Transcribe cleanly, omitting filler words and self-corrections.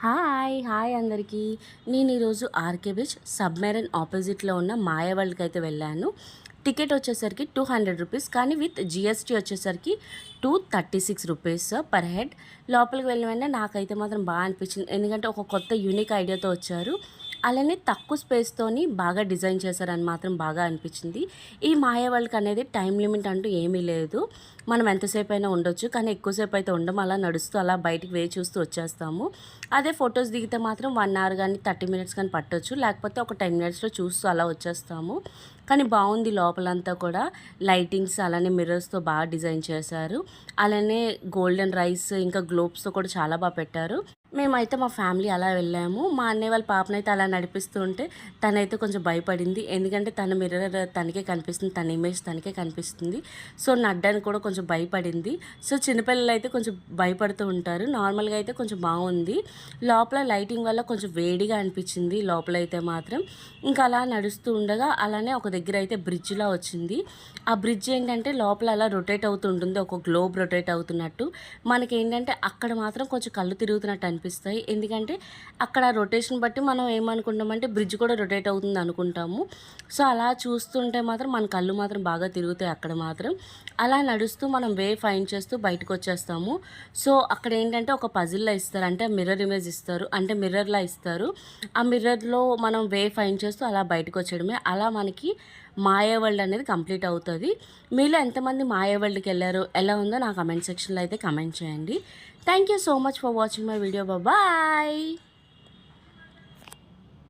Hi అందరికీ. నేను ఈరోజు ఆర్కే బీచ్ సబ్మెరైన్ ఆపోజిట్లో ఉన్న మాయా వరల్డ్కి అయితే వెళ్ళాను. టికెట్ వచ్చేసరికి 200 రూపీస్, కానీ విత్ జిఎస్టీ వచ్చేసరికి 236 రూపీస్ పర్ హెడ్. లోపలికి వెళ్ళిన వెంటనే నాకైతే మాత్రం బాగా అనిపించింది, ఎందుకంటే ఒక కొత్త యూనిక్ ఐడియాతో వచ్చారు. అలానే తక్కువ స్పేస్తోని బాగా డిజైన్ చేశారని మాత్రం బాగా అనిపించింది. ఈ మాయా వరల్డ్కి అనేది టైం లిమిట్ అంటూ ఏమీ లేదు. మనం ఎంతసేపు అయినా ఉండొచ్చు, కానీ ఎక్కువసేపు అయితే ఉండం. అలా నడుస్తూ అలా బయటికి వేచి చూస్తూ వచ్చేస్తాము. అదే ఫొటోస్ దిగితే మాత్రం 1 అవర్ కానీ 30 మినిట్స్ కానీ పట్టొచ్చు, లేకపోతే ఒక 10 మినిట్స్లో చూస్తూ అలా వచ్చేస్తాము. కానీ బాగుంది లోపలంతా కూడా. లైటింగ్స్ అలానే మిర్రర్స్తో బాగా డిజైన్ చేశారు. అలానే గోల్డెన్ రైస్ ఇంకా గ్లోబ్స్తో కూడా చాలా బాగా పెట్టారు. మేమైతే మా ఫ్యామిలీ అలా వెళ్ళాము. మా అన్నయ్య వాళ్ళ పాపనైతే అలా నడిపిస్తూ ఉంటే తనైతే కొంచెం భయపడింది, ఎందుకంటే తన మిర్రర్ తనకే కనిపిస్తుంది, తన ఇమేజ్ తనకే కనిపిస్తుంది. సో నడ్డానికి కూడా కొంచెం భయపడింది. సో చిన్నపిల్లలు అయితే కొంచెం భయపడుతూ ఉంటారు. నార్మల్గా అయితే కొంచెం బాగుంది. లోపల లైటింగ్ వల్ల కొంచెం వేడిగా అనిపించింది లోపలైతే మాత్రం. ఇంకా అలా నడుస్తూ ఉండగా అలానే ఒక దగ్గర అయితే బ్రిడ్జ్లా వచ్చింది. ఆ బ్రిడ్జ్ ఏంటంటే లోపల అలా రొటేట్ అవుతుంటుంది, ఒక గ్లోబ్ రొటేట్ అవుతున్నట్టు. మనకేంటంటే అక్కడ మాత్రం కొంచెం కళ్ళు తిరుగుతున్నట్టు అనిపిస్తాయి, ఎందుకంటే అక్కడ రొటేషన్ బట్టి మనం ఏమనుకుంటామంటే బ్రిడ్జ్ కూడా రొటేట్ అవుతుంది అనుకుంటాము. సో అలా చూస్తుంటే మాత్రం మన కళ్ళు మాత్రం బాగా తిరుగుతాయి అక్కడ మాత్రం. అలా నడుస్తూ మనం వే ఫైండ్ చేస్తూ బయటకు వచ్చేస్తాము. సో అక్కడ ఏంటంటే ఒక పజిల్లా ఇస్తారు, అంటే మిర్రర్ ఇమేజ్ ఇస్తారు, అంటే మిర్రర్లా ఇస్తారు. ఆ మిర్రర్లో మనం వే ఫైండ్ చేస్తూ అలా బయటకు వచ్చేయడమే. అలా మనకి మాయా వరల్డ్ అనేది కంప్లీట్ అవుతుంది. మీలో ఎంతమంది మాయా వరల్డ్కి వెళ్ళారో, ఎలా ఉందో నా కమెంట్ సెక్షన్లో అయితే కమెంట్ చేయండి. Thank you so much for watching my video. Bye.